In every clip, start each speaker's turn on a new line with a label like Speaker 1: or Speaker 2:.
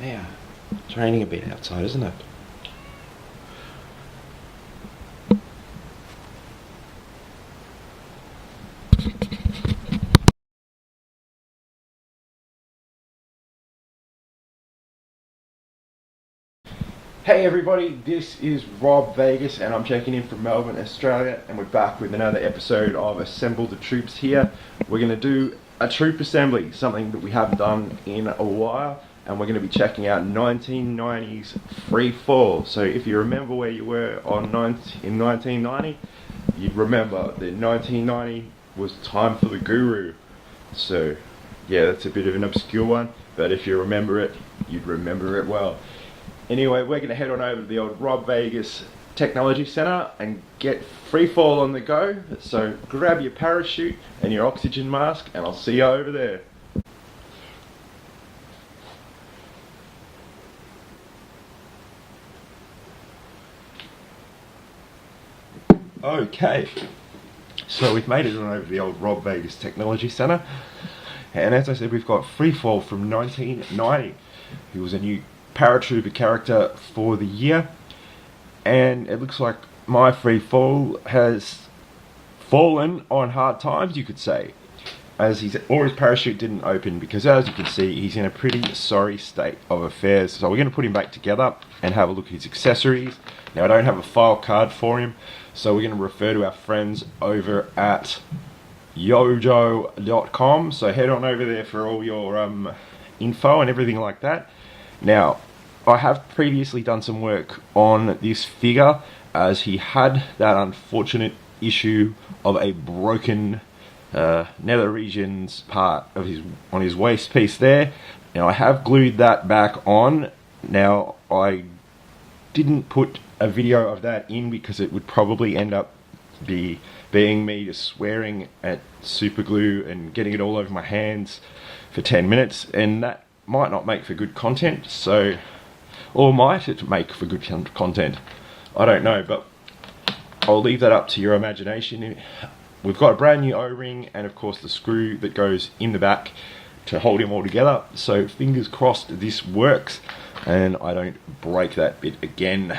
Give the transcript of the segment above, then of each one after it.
Speaker 1: Yeah, it's raining a bit outside, isn't it? Hey everybody, this is Rob Vegas and I'm checking in from Melbourne, Australia, and we're back with another episode of Assemble the Troops here. We're going to do a troop assembly, something that we haven't done in a while, and we're going to be checking out 1990s Freefall. So if you remember where you were in 1990, you'd remember that 1990 was time for the Guru. So yeah, that's a bit of an obscure one, but if you remember it, you'd remember it well. Anyway, we're going to head on over to the old Rob Vegas Technology Centre and get Freefall on the go. So grab your parachute and your oxygen mask and I'll see you over there. Okay, so we've made it on over to the old Rob Vegas Technology Centre. And as I said, we've got Freefall from 1990, who was a new paratrooper character for the year, and it looks like my Freefall has fallen on hard times, you could say, as his parachute didn't open, because as you can see he's in a pretty sorry state of affairs. So we're going to put him back together and have a look at his accessories. Now I don't have a file card for him, so we're going to refer to our friends over at GiJoe.com, so head on over there for all your info and everything like that. Now, I have previously done some work on this figure, as he had that unfortunate issue of a broken nether regions part of on his waist piece there. Now I have glued that back on. Now I didn't put a video of that in because it would probably end up being me just swearing at super glue and getting it all over my hands for 10 minutes, and that might not make for good content. So, or might it make for good content? I don't know, but I'll leave that up to your imagination. We've got a brand new O-ring and of course the screw that goes in the back to hold him all together, so fingers crossed this works and I don't break that bit again.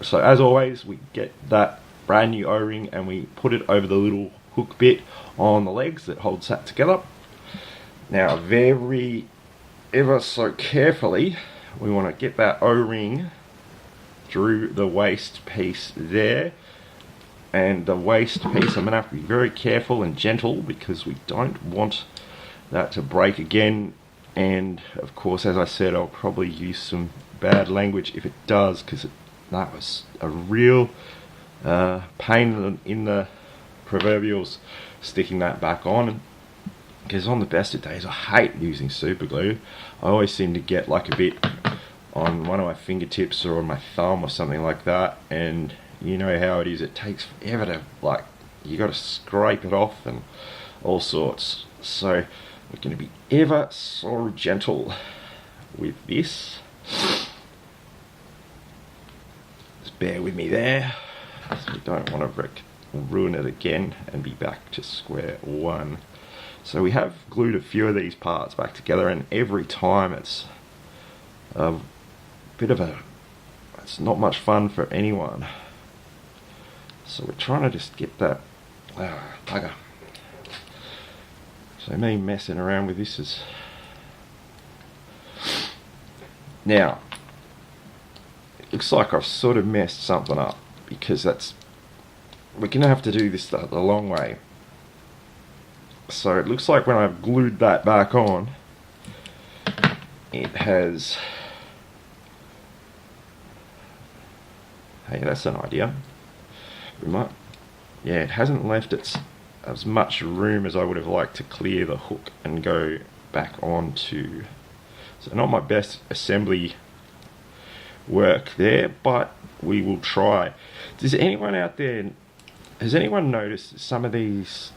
Speaker 1: So as always, we get that brand new O-ring and we put it over the little hook bit on the legs that holds that together. Now very ever so carefully we want to get that O-ring through the waist piece there, and the waist piece I'm going to have to be very careful and gentle because we don't want that to break again. And of course, as I said, I'll probably use some bad language if it does, because that was a real pain in the proverbials sticking that back on. Because on the best of days I hate using super glue. I always seem to get like a bit on one of my fingertips or on my thumb or something like that, and you know how it is, it takes forever to, like, you got to scrape it off and all sorts. So we're going to be ever so gentle with this. Just bear with me there, so we don't want to ruin it again and be back to square one. So we have glued a few of these parts back together, and every time it's a bit of it's not much fun for anyone. So we're trying to just get that, bugger. So me messing around with this is, now, it looks like I've sort of messed something up, because we're going to have to do this the long way. So it looks like when I've glued that back on, it has, hey, that's an idea. We might, yeah, it hasn't left as much room as I would have liked to clear the hook and go back onto. So not my best assembly work there, but we will try. Does anyone out there, has anyone noticed some of these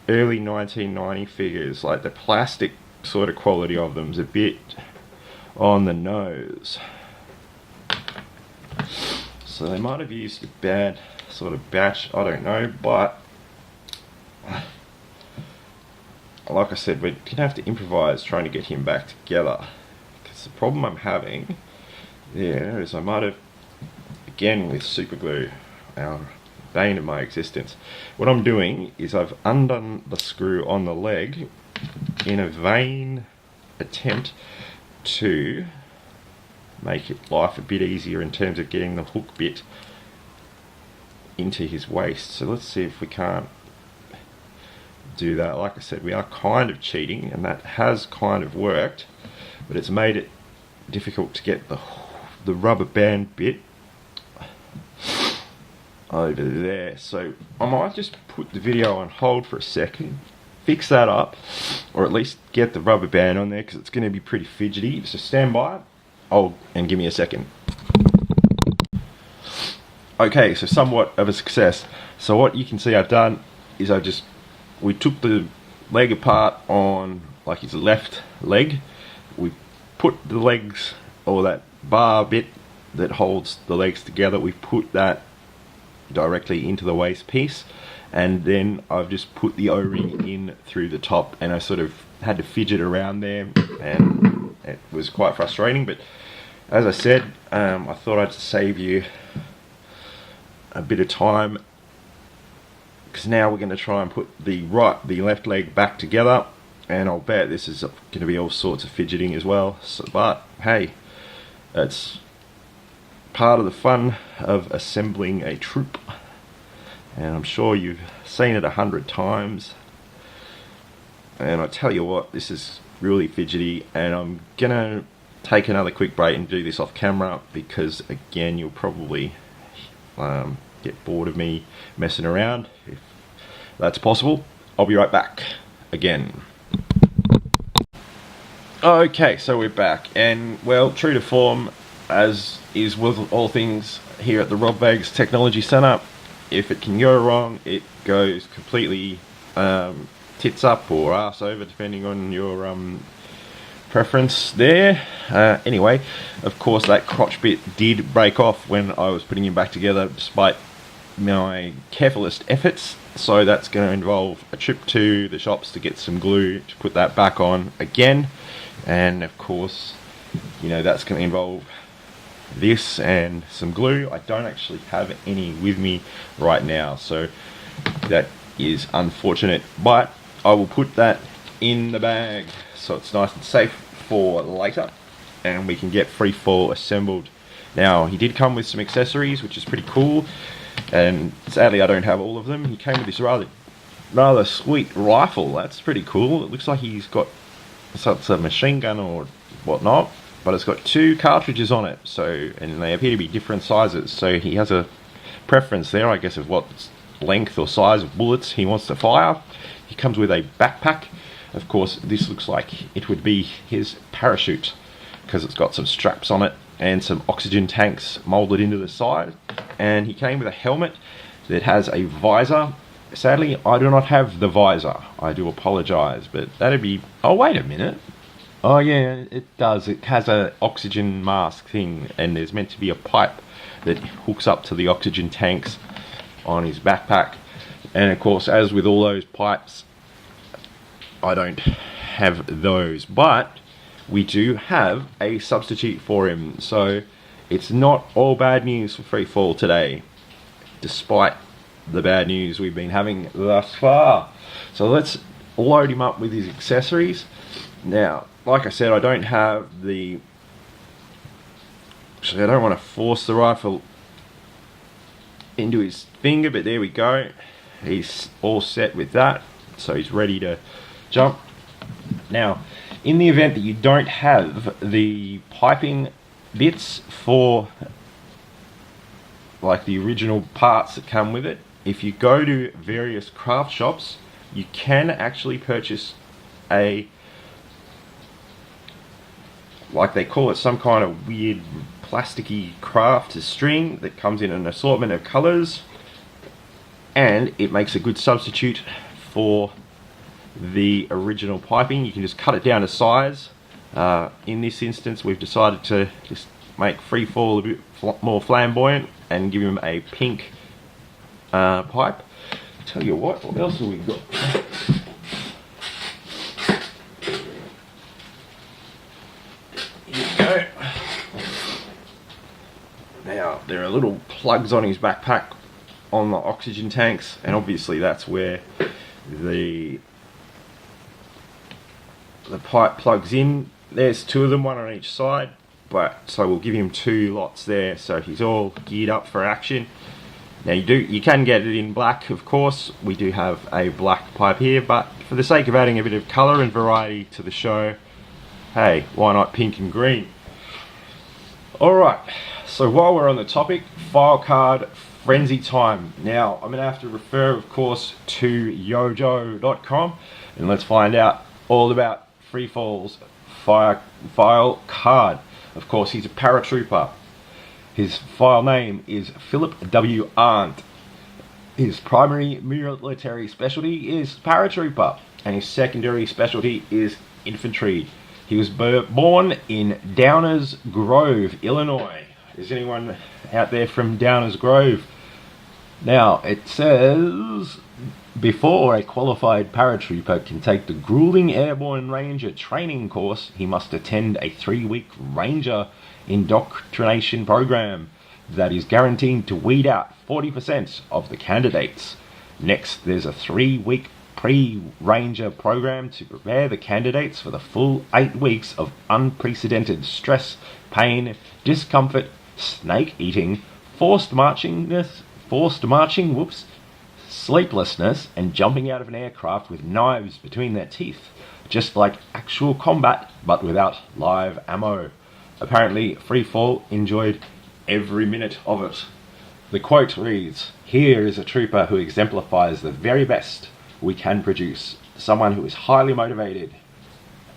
Speaker 1: early 1990 figures, like the plastic sort of quality of them is a bit on the nose? So they might have used a bad sort of batch, I don't know, but like I said, we're going to have to improvise trying to get him back together, because the problem I'm having there is I might have, again with super glue, our bane of my existence. What I'm doing is I've undone the screw on the leg in a vain attempt to make life a bit easier in terms of getting the hook bit into his waist. So let's see if we can't do that. Like I said, we are kind of cheating, and that has kind of worked, but it's made it difficult to get the rubber band bit over there. So I might just put the video on hold for a second, fix that up, or at least get the rubber band on there, because it's going to be pretty fidgety. So stand by, and give me a second. Okay, so somewhat of a success. So what you can see I've done is we took the leg apart on like his left leg. We put the legs, or that bar bit that holds the legs together, we put that directly into the waist piece, and then I've just put the O-ring in through the top, and I sort of had to fidget around there, and it was quite frustrating. But as I said, I thought I'd save you a bit of time, because now we're going to try and put the left leg back together, and I'll bet this is going to be all sorts of fidgeting as well. So, but hey, that's part of the fun of assembling a troop, and I'm sure you've seen it 100 times. And I tell you what, this is really fidgety, and I'm gonna take another quick break and do this off camera, because again, you'll probably get bored of me messing around. If that's possible, I'll be right back again. Okay, so we're back, and well, true to form, as is with all things here at the Rob Bags Technology Centre, if it can go wrong, it goes completely tits up or ass over, depending on your preference there. Anyway, of course, that crotch bit did break off when I was putting him back together, despite my carefulest efforts. So that's going to involve a trip to the shops to get some glue to put that back on again. And of course, you know, that's going to involve this and some glue. I don't actually have any with me right now, so that is unfortunate, but I will put that in the bag so it's nice and safe for later, and we can get Freefall assembled. Now, he did come with some accessories, which is pretty cool, and sadly I don't have all of them. He came with this rather sweet rifle. That's pretty cool. It looks like he's got it's a machine gun or whatnot, but it's got 2 cartridges on it, so, and they appear to be different sizes, so he has a preference there, I guess, of what length or size of bullets he wants to fire. He comes with a backpack. Of course, this looks like it would be his parachute, because it's got some straps on it and some oxygen tanks molded into the side. And he came with a helmet that has a visor. Sadly, I do not have the visor. I do apologize, but that'd be... Oh, wait a minute. Oh yeah, it does. It has an oxygen mask thing, and there's meant to be a pipe that hooks up to the oxygen tanks on his backpack. And of course, as with all those pipes, I don't have those, but we do have a substitute for him. So it's not all bad news for Freefall today, despite the bad news we've been having thus far. So let's load him up with his accessories. Now, like I said, I don't have the... Actually, I don't want to force the rifle into his finger, but there we go. He's all set with that, so he's ready to jump. Now, in the event that you don't have the piping bits for like the original parts that come with it, if you go to various craft shops, you can actually purchase a, like they call it, some kind of weird plasticky craft string that comes in an assortment of colors, and it makes a good substitute for the original piping. You can just cut it down to size. In this instance, we've decided to just make Freefall a bit more flamboyant and give him a pink pipe. Tell you what else have we got? Here we there are little plugs on his backpack on the oxygen tanks, and obviously that's where the pipe plugs in. There's 2 of them, 1 on each side, but so we'll give him 2 lots there, so he's all geared up for action. Now you can get it in black, of course. We do have a black pipe here, but for the sake of adding a bit of colour and variety to the show, hey, why not pink and green? Alright, so while we're on the topic, file card frenzy time. Now, I'm going to have to refer, of course, to GiJoe.com, and let's find out all about Freefall's file card. Of course, he's a paratrooper. His file name is Philip W. Arndt. His primary military specialty is paratrooper, and his secondary specialty is infantry. He was born in Downers Grove, Illinois. Is anyone out there from Downers Grove? Now, it says, before a qualified paratrooper can take the grueling Airborne Ranger training course, he must attend a 3-week Ranger indoctrination program that is guaranteed to weed out 40% of the candidates. Next, there's a 3-week pre-Ranger program to prepare the candidates for the full 8 weeks of unprecedented stress, pain, discomfort, snake eating, forced marching, sleeplessness, and jumping out of an aircraft with knives between their teeth, just like actual combat but without live ammo. Apparently, Freefall enjoyed every minute of it. The quote reads, "Here is a trooper who exemplifies the very best we can produce, someone who is highly motivated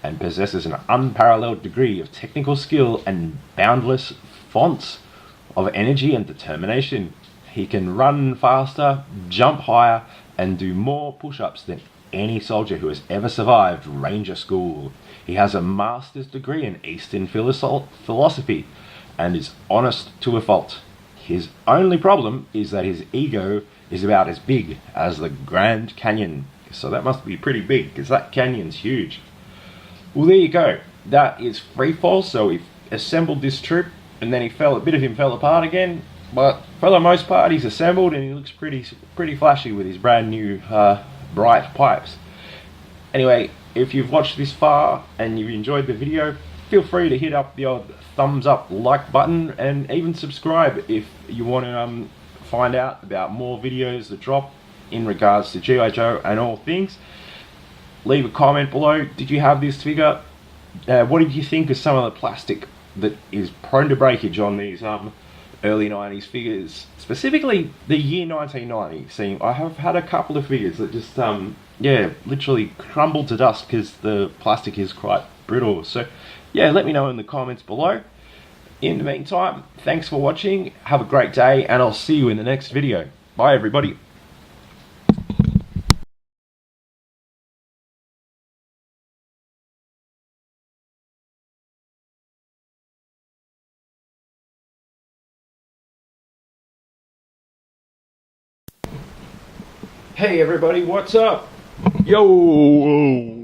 Speaker 1: and possesses an unparalleled degree of technical skill and boundless fonts of energy and determination. He can run faster, jump higher, and do more push-ups than any soldier who has ever survived Ranger School. He has a master's degree in Eastern philosophy and is honest to a fault. His only problem is that his ego is about as big as the Grand Canyon." So that must be pretty big, because that canyon's huge. Well, there you go. That is Freefall. So he assembled this troop, and then a bit of him fell apart again. But for the most part, he's assembled, and he looks pretty flashy with his brand new bright pipes. Anyway, if you've watched this far and you've enjoyed the video, feel free to hit up the odd thumbs up like button, and even subscribe if you want to find out about more videos that drop in regards to G.I. Joe and all things. Leave a comment below. Did you have this figure? What did you think of some of the plastic that is prone to breakage on these early 90s figures? Specifically the year 1990. I have had a couple of figures that just literally crumbled to dust because the plastic is quite brittle. So yeah, let me know in the comments below. In the meantime, thanks for watching, have a great day, and I'll see you in the next video. Bye everybody. Hey everybody, what's up? Yo!